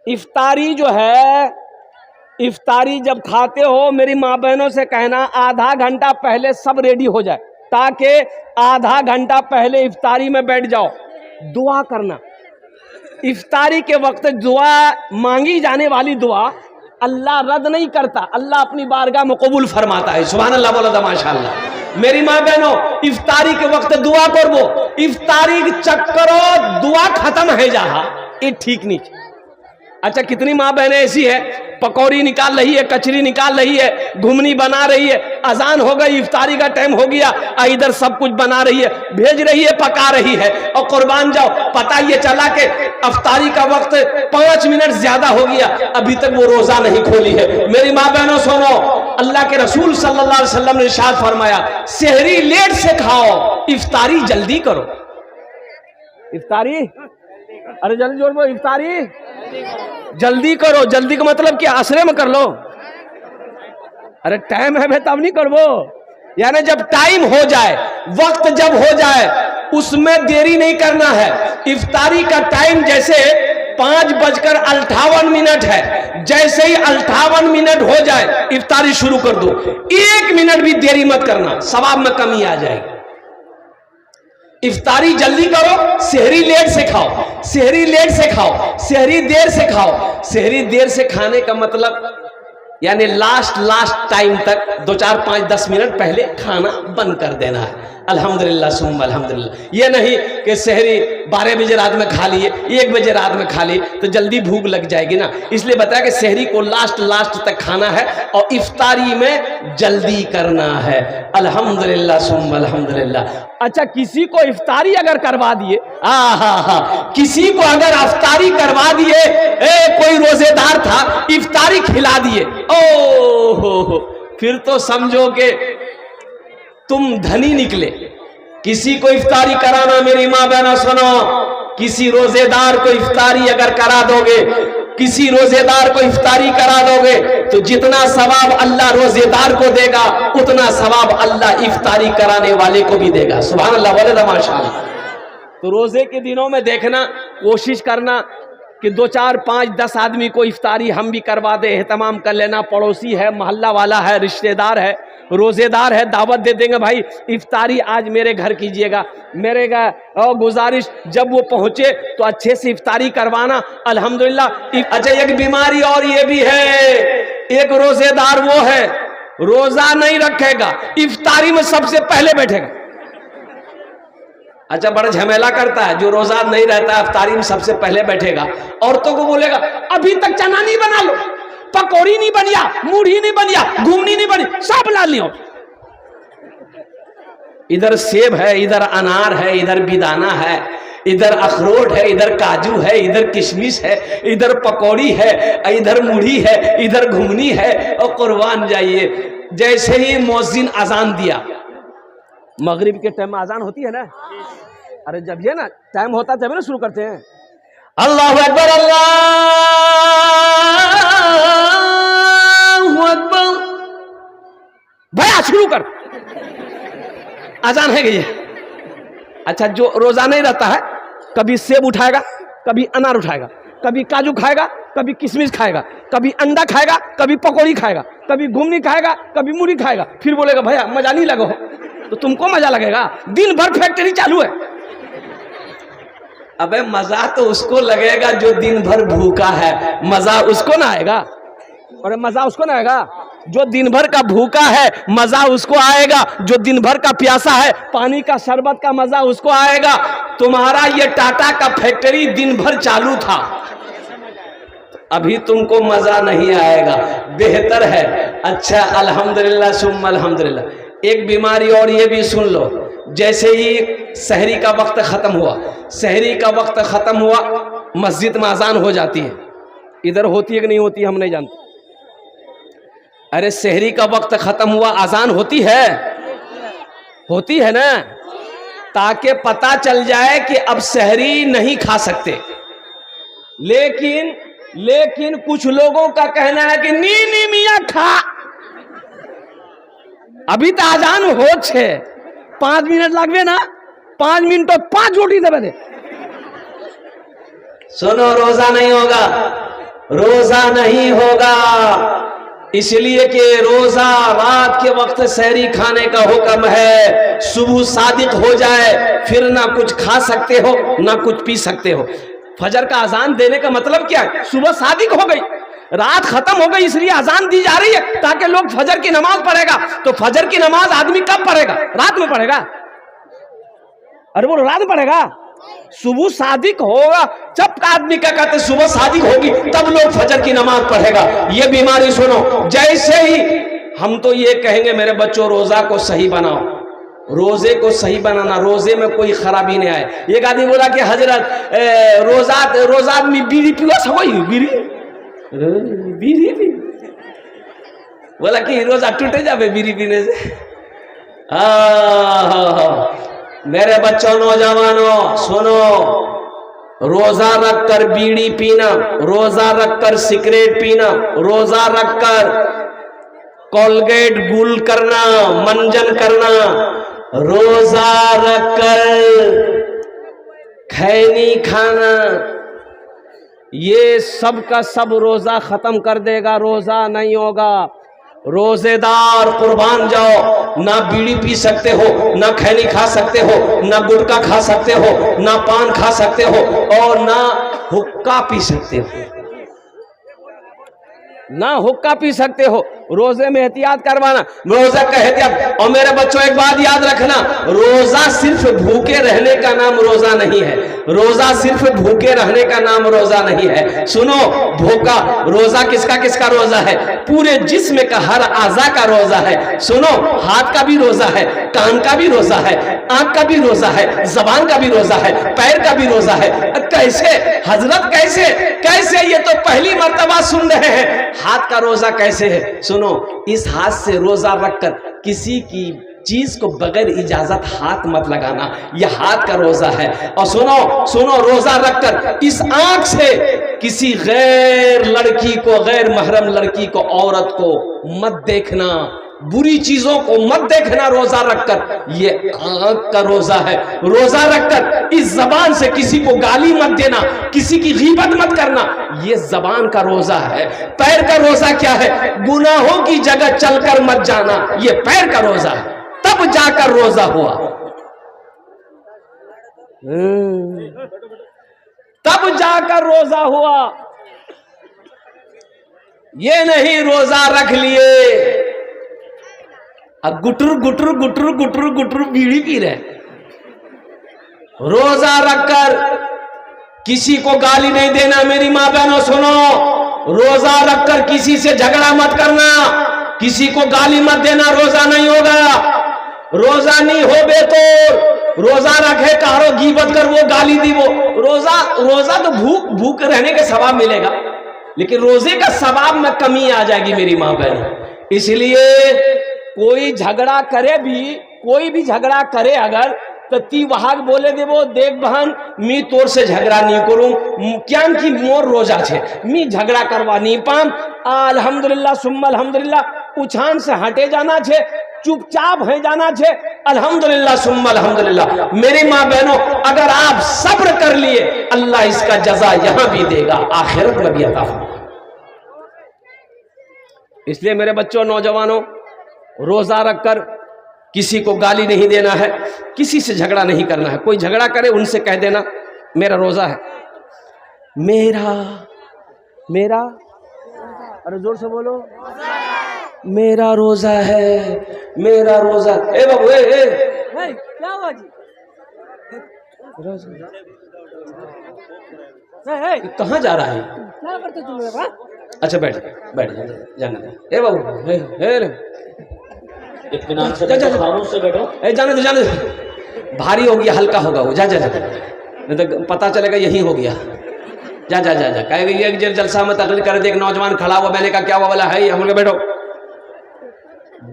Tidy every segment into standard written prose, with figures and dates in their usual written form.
इफ्तारी जो है, इफ्तारी जब खाते हो मेरी माँ बहनों से कहना आधा घंटा पहले सब रेडी हो जाए, ताकि आधा घंटा पहले इफ्तारी में बैठ जाओ। दुआ करना, इफ्तारी के वक्त दुआ मांगी जाने वाली दुआ अल्लाह रद्द नहीं करता, अल्लाह अपनी बारगाह में कबूल फरमाता है। सुभान अल्लाह, बोला था माशाअल्लाह। मेरी माँ बहनों, इफ्तारी के वक्त दुआ करबो, इफ्तारी चक्करो दुआ खत्म है जहा, ये ठीक नहीं। अच्छा, कितनी माँ बहनें ऐसी है पकौड़ी निकाल रही है, कचरी निकाल रही है, घुमनी बना रही है, अजान हो गई, इफ्तारी का टाइम हो गया, इधर सब कुछ बना रही है, भेज रही है, पका रही है, और कुर्बान जाओ पता ये चला कि इफ्तारी का वक्त 5 मिनट ज्यादा हो गया, अभी तक वो रोजा नहीं खोली है। मेरी माँ बहनों सुनो, अल्लाह के रसूल सल्लल्लाहु अलैहि वसल्लम ने इरशाद फरमाया, सेहरी लेट से खाओ, इफ्तारी जल्दी करो। इफ्तारी, अरे जल्दी जोर बोलो, इफ्तारी जल्दी करो। जल्दी का मतलब कि आसरे में कर लो। अरे टाइम है तब नहीं करबो, यानी जब टाइम हो जाए, वक्त जब हो जाए, उसमें देरी नहीं करना है। इफ्तारी का टाइम जैसे 5:58 है, जैसे ही 58 मिनट हो जाए इफ्तारी शुरू कर दो। 1 मिनट भी देरी मत करना, सवाब में कमी आ जाएगी। इफ्तारी जल्दी करो, सेहरी लेट से खाओ, सेहरी लेट से खाओ, सेहरी देर से खाओ। सेहरी देर से खाने का मतलब यानी लास्ट टाइम तक 2, 4, 5, 10 मिनट पहले खाना बंद कर देना है। अल्हम्दुलिल्लाह सुम्मा अल्हम्दुलिल्लाह। ये नहीं कि सेहरी 12 बजे रात में खा लिए, 1 बजे रात में खा ली तो जल्दी भूख लग जाएगी ना, इसलिए बताया कि सेहरी को लास्ट तक खाना है और इफ्तारी में जल्दी करना है। अल्हम्दुलिल्लाह सुम्मा अल्हम्दुलिल्लाह। अच्छा, किसी को इफ्तारी अगर करवा दिए, किसी को अगर इफ्तारी करवा दिए, कोई रोजेदार था, इफ्तारी खिला दिए, ओहो, फिर तो समझो कि तुम धनी निकले। किसी को इफ्तारी कराना, मेरी माँ बहना सुनो, किसी रोजेदार को इफ्तारी अगर करा दोगे, किसी रोजेदार को इफ्तारी करा दोगे तो जितना सवाब अल्लाह रोजेदार को देगा, उतना सवाब अल्लाह इफ्तारी कराने वाले को भी देगा। सुभान अल्लाह, बोले माशाअल्लाह। तो रोजे के दिनों में देखना, कोशिश करना कि 2, 4, 5, 10 आदमी को इफ्तारी हम भी करवा दे, एहतमाम कर लेना। पड़ोसी है, मोहल्ला वाला है, रिश्तेदार है, रोजेदार है, दावत दे देंगे, भाई इफ्तारी आज मेरे घर कीजिएगा। मेरे गुजारिश, जब वो पहुंचे तो अच्छे से इफ्तारी करवाना। अल्हम्दुलिल्लाह। अच्छा, एक बीमारी और ये भी है, एक रोजेदार वो है रोजा नहीं रखेगा, इफ्तारी में सबसे पहले बैठेगा। अच्छा, बड़ा झमेला करता है जो रोजा नहीं रहता, इफ्तारी में सबसे पहले बैठेगा। औरतों को बोलेगा अभी तक चना नहीं बना लो, पकौड़ी नहीं बनिया, मूढ़ी नहीं बनिया, घुमनी नहीं बनी, सब ला लियो। इधर सेब है, इधर अनार है, इधर बिदाना है, इधर अखरोट है, इधर काजू है, इधर किशमिश है, इधर पकौड़ी है, इधर मूढ़ी है, इधर घुमनी है। और कुर्बान जाइए, जैसे ही मुअज्जिन अजान दिया, मगरिब के टाइम में अजान होती है ना, अरे जब ये ना टाइम होता है तभी ना शुरू करते हैं, अल्लाहु अकबर अल्लाहु अकबर, भैया शुरू कर, अजान है गई है। अच्छा, जो रोजा नहीं रहता है, कभी सेब उठाएगा, कभी अनार उठाएगा, कभी काजू खाएगा, कभी किशमिश खाएगा, कभी अंडा खाएगा, कभी पकौड़ी खाएगा, कभी घुमनी खाएगा, कभी मूढ़ी खाएगा, फिर बोलेगा भैया मजा नहीं लगा हो। तो तुमको मजा लगेगा? दिन भर फैक्ट्री चालू है। अबे मजा तो उसको लगेगा जो दिन भर भूखा है, मजा उसको ना आएगा। और मजा उसको ना आएगा जो दिन भर का भूखा है, मजा उसको आएगा जो दिन भर का प्यासा है। पानी का शरबत का मजा उसको आएगा। तुम्हारा ये टाटा का फैक्ट्री दिन भर चालू था, अभी तुमको मजा नहीं आएगा। बेहतर है। अच्छा, अल्हम्दुलिल्लाह सुम्मा अल्हम्दुलिल्लाह। एक बीमारी और ये भी सुन लो, जैसे ही सहरी का वक्त खत्म हुआ, सहरी का वक्त खत्म हुआ, मस्जिद में अजान हो जाती है। इधर होती है कि नहीं होती हम नहीं जानते। अरे सहरी का वक्त खत्म हुआ, अजान होती है ना, ताकि पता चल जाए कि अब सहरी नहीं खा सकते। लेकिन कुछ लोगों का कहना है कि नी मियाँ खा, अभी तो अजान हो 5 मिनट लगवे ना, 5 मिनट तो 5 रोटी दे दे। सुनो, रोजा नहीं होगा, रोजा नहीं होगा, इसलिए कि रोजा रात के वक्त सहरी खाने का हुक्म है। सुबह सादिक हो जाए फिर ना कुछ खा सकते हो ना कुछ पी सकते हो। फजर का अजान देने का मतलब क्या है? सुबह सादिक हो गई, रात खत्म हो गई, इसलिए अजान दी जा रही है ताकि लोग फजर की नमाज पढ़ेगा। तो फजर की नमाज आदमी कब पढ़ेगा? रात में पढ़ेगा। अरे बोलो रात में पढ़ेगा। सुबह सादिक होगा जब आदमी क्या कहते सुबह सादिक होगी तब लोग फजर की नमाज पढ़ेगा। ये बीमारी सुनो, जैसे ही हम तो ये कहेंगे मेरे बच्चों रोजा को सही बनाओ, रोजे को सही बनाना, रोजे में कोई खराबी नहीं आए। एक आदमी बोला कि हजरत रोजा में बीड़ी पियो सको बीड़ी पी, बोला कि रोजा टूटे जावे बीड़ी पीने से। मेरे बच्चों नौजवानों सुनो, रोजा रखकर बीड़ी पीना, रोजा रखकर सिगरेट पीना, रोजा रखकर कोलगेट गुल करना, मंजन करना, रोजा रखकर खैनी खाना, ये सब का सब रोजा खत्म कर देगा, रोजा नहीं होगा। रोजेदार कुर्बान जाओ, ना बीड़ी पी सकते हो, ना खैनी खा सकते हो, ना गुटखा खा सकते हो, ना पान खा सकते हो और ना हुक्का पी सकते हो, ना हुक्का पी सकते हो। रोजे में एहतियात करवाना, रोजा का एहतियात। और मेरे बच्चों एक बात याद रखना, रोजा सिर्फ भूखे रहने का नाम रोजा नहीं है, रोजा सिर्फ भूखे रहने का नाम रोजा नहीं है। सुनो, भूखा रोजा किसका किसका रोजा है? पूरे जिस्म का हर आज़ा का रोजा है। सुनो, हाथ का भी रोजा है, कान का भी रोजा है, आंख का भी रोजा है, जबान का भी रोजा है, पैर का भी रोजा है। कैसे हजरत, कैसे कैसे? ये तो पहली मर्तबा सुन रहे हैं। हाथ का रोजा कैसे है? सुनो, इस हाथ से रोजा रखकर किसी की चीज को बगैर इजाजत हाथ मत लगाना, यह हाथ का रोजा है। और सुनो सुनो, रोजा रखकर इस आंख से किसी गैर लड़की को, गैर महरम लड़की को, औरत को मत देखना, बुरी चीजों को मत देखना रोजा रखकर, ये आंख का रोजा है। रोजा रखकर इस जबान से किसी को गाली मत देना, किसी की गीबत मत करना, ये जबान का रोजा है। पैर का रोजा क्या है? गुनाहों की जगह चलकर मत जाना, ये पैर का रोजा है। तब जाकर रोजा हुआ, तब जाकर रोजा हुआ। ये नहीं रोजा रख लिए अब गुटुर गुटुर गुटुर गुटुर गुटुर बीड़ी पी रहे। रोजा रखकर किसी को गाली नहीं देना। मेरी माँ बहनों सुनो, रोजा रखकर किसी से झगड़ा मत करना, किसी को गाली मत देना, रोजा नहीं होगा। रोजा नहीं हो बे तो रोजा रखे कारो गीबत कर, वो गाली दी, वो रोजा तो भूख रहने के सवाब मिलेगा, लेकिन रोजे का सवाब में कमी आ जाएगी मेरी माँ बहन। इसलिए कोई झगड़ा करे भी, कोई भी झगड़ा करे अगर, तो ती वहां बोले दे वो देख बहन मी तोर से झगड़ा नहीं करूं, क्या की मोर रोजा छे, मी झगड़ा करवा नहीं पाम। अल्हम्दुलिल्लाह सुम्मा अल्हम्दुलिल्लाह, उछान से हटे जाना छे, चुपचाप है जाना छे। अल्हम्दुलिल्लाह सुम्मा अल्हम्दुलिल्लाह। मेरी माँ बहनों, अगर आप सब्र कर लिए, अल्लाह इसका जजा यहां भी देगा, आखिरत में भी अता फरमाएगा। इसलिए मेरे बच्चों नौजवानों, रोजा रखकर किसी को गाली नहीं देना है, किसी से झगड़ा नहीं करना है। कोई झगड़ा करे उनसे कह देना मेरा रोजा है, मेरा मेरा, अरे जोर से बोलो, मेरा रोजा है, मेरा रोजा। ए बाबू क्या हुआ जी? कहाँ जा रहा है? क्या करते तुम लोग? अच्छा बैठ बैठ जाने दे। ए बाबू से बैठो, जाने दो, भारी हो गया, हल्का होगा वो, जा जा जा, नहीं तो पता चलेगा यही हो गया। जा जा जा जा, कहेगा ये जलसा में तकलीफ कर दे, एक नौजवान खड़ा हुआ, मैंने कहा क्या हुआ? बोला है हम लोग बैठो।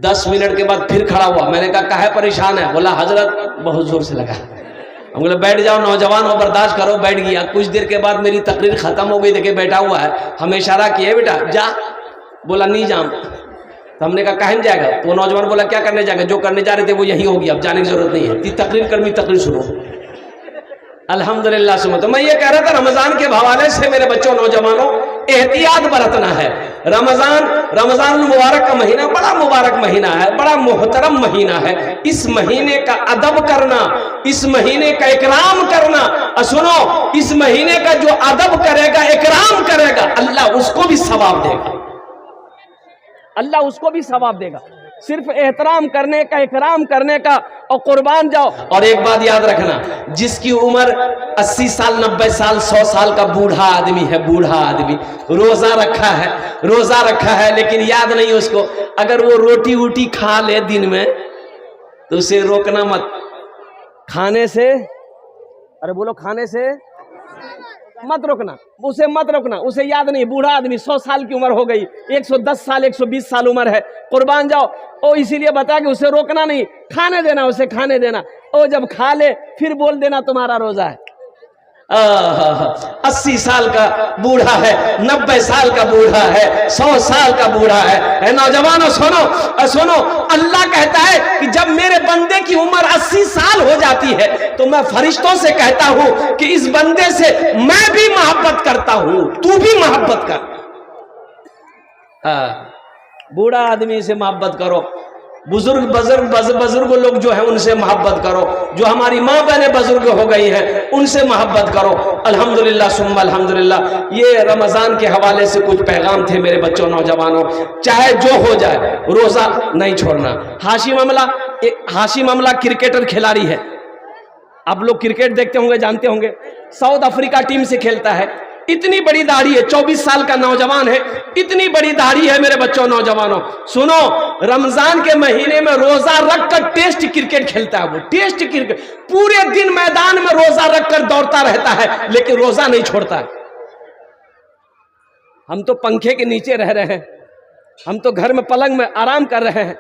10 मिनट के बाद फिर खड़ा हुआ, मैंने कहा काहे परेशान है? बोला हजरत बहुत जोर से लगा। हम बोले बैठ जाओ नौजवान हो, बर्दाश्त करो। बैठ गया। कुछ देर के बाद मेरी तकरीर खत्म हो गई, देखे बैठा हुआ है, हमें इशारा किया बेटा जा, बोला नहीं जाऊं। तो हमने कहा कहीं जाएगा? तो वो नौजवान बोला क्या करने जाएगा? जो करने जा रहे थे वो यही होगी, अब जाने की जरूरत नहीं है, तकरीर करनी, तकरीर सुनो। अल्हम्दुलिल्लाह सुनो। तो मैं ये कह रहा था रमजान के हवाले से मेरे बच्चों नौजवानों, एहतियात बरतना है। रमजान मुबारक का महीना बड़ा मुबारक महीना है, बड़ा मोहतरम महीना है। इस महीने का अदब करना, इस महीने का इकराम करना, और सुनो, इस महीने का जो अदब करेगा, इकराम करेगा, अल्लाह उसको भी सवाब देगा, अल्लाह उसको भी सवाब देगा। सिर्फ एहतराम करने का, इकराम करने का, और कुर्बान जाओ। और एक बात याद रखना, जिसकी उम्र 80 साल, 90 साल, 100 साल का बूढ़ा आदमी है, बूढ़ा आदमी रोजा रखा है, लेकिन याद नहीं उसको, अगर वो रोटी वोटी खा ले दिन में तो उसे रोकना मत, खाने से, अरे बोलो, खाने से मत रोकना, उसे मत रोकना, उसे याद नहीं। बूढ़ा आदमी 100 साल की उम्र हो गई, 110 साल, 120 साल उम्र है, कुर्बान जाओ। ओ इसीलिए बता कि उसे रोकना नहीं, खाने देना, उसे खाने देना। ओ जब खा ले फिर बोल देना तुम्हारा रोजा है। 80 साल का बूढ़ा है, 90 साल का बूढ़ा है, 100 साल का बूढ़ा है। नौजवानों सुनो, अल्लाह कहता है कि जब मेरे बंदे की उम्र 80 साल हो जाती है तो मैं फरिश्तों से कहता हूं कि इस बंदे से मैं भी मोहब्बत करता हूं, तू भी मोहब्बत कर। बूढ़ा आदमी से मोहब्बत करो, बुजुर्ग लोग जो है उनसे मोहब्बत करो, जो हमारी माँ बहनें बुजुर्ग हो गई हैं उनसे मोहब्बत करो। अल्हम्दुलिल्लाह सुम्मा अल्हम्दुलिल्लाह। ये रमजान के हवाले से कुछ पैगाम थे मेरे बच्चों, नौजवानों, चाहे जो हो जाए रोजा नहीं छोड़ना। हाशिम अमला क्रिकेटर खिलाड़ी है, आप लोग क्रिकेट देखते होंगे, जानते होंगे, साउथ अफ्रीका टीम से खेलता है। इतनी बड़ी दाढ़ी है, 24 साल का नौजवान है, इतनी बड़ी दाढ़ी है मेरे बच्चों, नौजवानों सुनो, रमजान के महीने में रोजा रखकर टेस्ट क्रिकेट खेलता है। वो टेस्ट क्रिकेट पूरे दिन मैदान में रोजा रखकर दौड़ता रहता है, लेकिन रोजा नहीं छोड़ता है। हम तो पंखे के नीचे रह रहे हैं, हम तो घर में पलंग में आराम कर रहे हैं।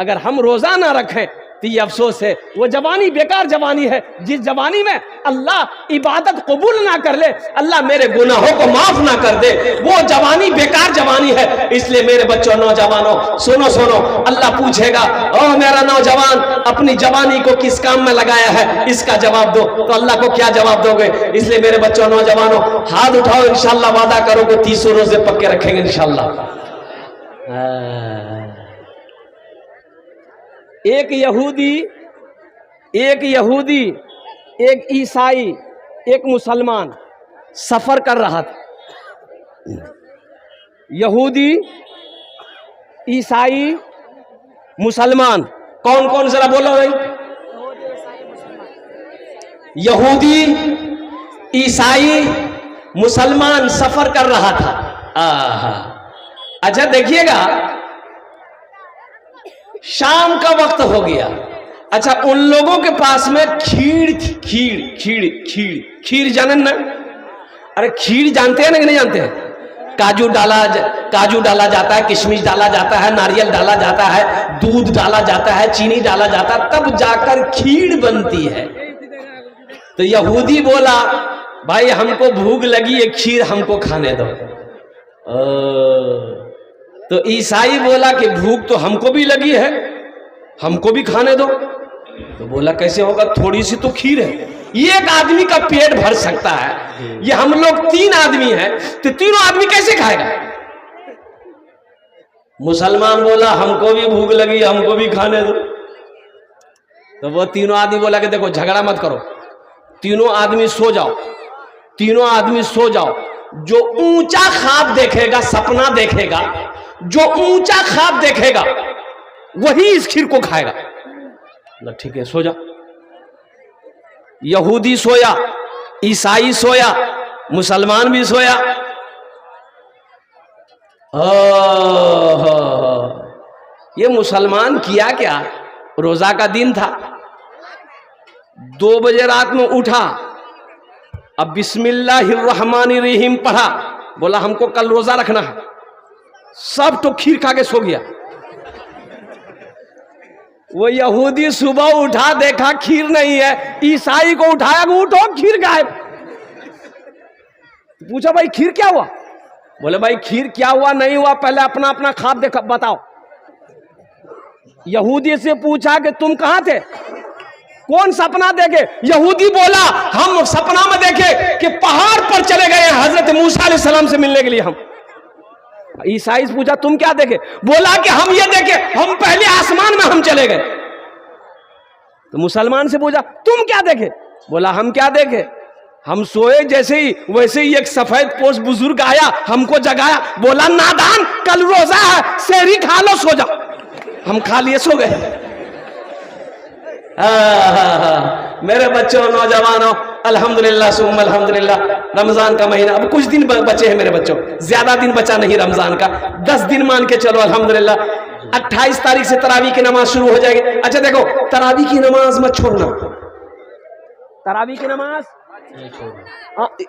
अगर हम रोजा ना रखें तो ये अफसोस है, वो जवानी बेकार जवानी है, जिस जवानी में अल्लाह इबादत कबूल ना कर ले, अल्लाह मेरे गुनाहों को माफ ना कर दे, वो जवानी बेकार जवानी है। इसलिए मेरे बच्चों, नौजवानों सुनो, अल्लाह पूछेगा, ओ मेरा नौजवान, अपनी जवानी को किस काम में लगाया है, इसका जवाब दो। तो अल्लाह को क्या जवाब दोगे? इसलिए मेरे बच्चों, नौजवानों, हाथ उठाओ, इंशाल्लाह वादा करो कि 30 रोजे पक्के रखेंगे इंशाल्लाह। एक यहूदी, एक ईसाई, एक मुसलमान सफर कर रहा था। यहूदी, ईसाई, मुसलमान, कौन कौन जरा बोलो भाई? यहूदी, ईसाई, मुसलमान सफर कर रहा था। अच्छा देखिएगा, शाम का वक्त हो गया। अच्छा, उन लोगों के पास में खीर थी, खीर जाने ना? अरे खीर जानते हैं ना कि नहीं जानते हैं? काजू डाला जाता है, किशमिश डाला जाता है, नारियल डाला जाता है, दूध डाला जाता है, चीनी डाला जाता है, तब जाकर खीर बनती है। तो यहूदी बोला, भाई हमको भूख लगी है, खीर हमको खाने दो। तो ईसाई बोला कि भूख तो हमको भी लगी है, हमको भी खाने दो। तो बोला कैसे होगा, थोड़ी सी तो खीर है, एक आदमी का पेट भर सकता है, ये हम लोग 3 आदमी हैं, तो तीनों आदमी कैसे खाएगा? मुसलमान बोला हमको भी भूख लगी, हमको भी खाने दो। तो वो तीनों आदमी बोला कि देखो झगड़ा मत करो, तीनों आदमी सो जाओ, जो ऊंचा ख्वाब देखेगा, सपना देखेगा, जो ऊंचा ख्वाब देखेगा वही इस खीर को खाएगा। ठीक है, सो जा। यहूदी सोया, ईसाई सोया, मुसलमान भी सोया। ये मुसलमान किया क्या, रोजा का दिन था, 2 बजे रात में उठा, अब बिस्मिल्लाहिर्रहमानिर्रहीम पढ़ा, बोला हमको कल रोजा रखना है, सब तो खीर खा के सो गया। वो यहूदी सुबह उठा, देखा खीर नहीं है, ईसाई को उठाया, उठो खीर गायब। पूछा भाई खीर क्या हुआ? बोले भाई खीर क्या हुआ नहीं हुआ, पहले अपना अपना ख्वाब देखा बताओ। यहूदी से पूछा कि तुम कहां थे? कौन सपना देखे? यहूदी बोला हम सपना में देखे कि पहाड़ पर चले गए हजरत मूसा अलैहि सलाम से मिलने के लिए। हम ईसाई से पूछा तुम क्या देखे? बोला कि हम ये देखे, हम पहले आसमान में हम चले गए। तो मुसलमान से पूछा तुम क्या देखे? बोला हम क्या देखे, हम सोए जैसे ही वैसे ही एक सफेद पोश बुजुर्ग आया, हमको जगाया, बोला नादान कल रोजा है, सेहरी खा लो सो जाओ। हम खा लिए सो गए। मेरे बच्चों नौजवानों, अल्हम्दुलिल्लाह सुम्मा अल्हम्दुलिल्लाह, रमजान का महीना अब कुछ दिन बचे हैं मेरे बच्चों, ज्यादा दिन बचा नहीं रमजान का, 10 दिन मान के चलो अल्हम्दुलिल्लाह। 28 तारीख से तरावी की नमाज शुरू हो जाएगी। अच्छा देखो, तरावी की नमाज मत छोड़ना, तरावी की नमाज,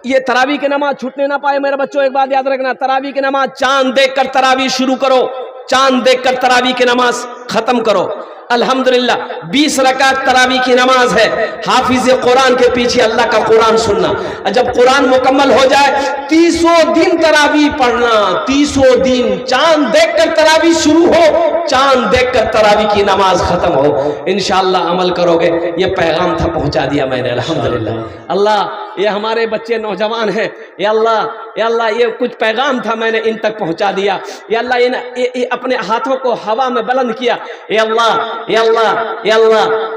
ये तरावी की नमाज छूटने ना पाए मेरे बच्चों। एक बात याद रखना, तरावी की नमाज चांद देखकर तरावी शुरू करो, चांद देखकर तरावी की नमाज खत्म करो। अल्हम्दुलिल्लाह 20 रकात तरावी की नमाज है। हाफिज कुरान के पीछे अल्लाह का कुरान सुनना। जब कुरान मुकम्मल हो जाए 30 दिन तरावी पढ़ना, 30 दिन चांद देखकर तरावी शुरू हो, चांद देखकर तरावी की नमाज खत्म हो। इंशाअल्लाह अमल करोगे। ये पैगाम था, पहुंचा दिया मैंने अल्हम्दुलिल्लाह। अल्लाह ये हमारे बच्चे नौजवान हैं, या अल्लाह ये कुछ पैगाम था मैंने इन तक पहुंचा दिया। या अल्लाह ये अपने हाथों को हवा में बुलंद किया। या अल्लाह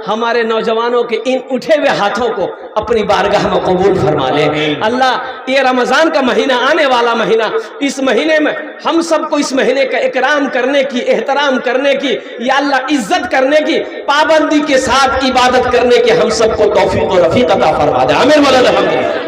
हमारे नौजवानों के इन उठे हुए हाथों को अपनी बारगाह में कबूल फरमा ले। अल्लाह ये रमजान का महीना, आने वाला महीना, इस महीने में हम सबको इस महीने का इकराम करने की, एहतराम करने की, या अल्लाह इज्जत करने की, पाबंदी के साथ इबादत करने की हम सबको तौफीक और रफीक अता फरमा दे। आमीन।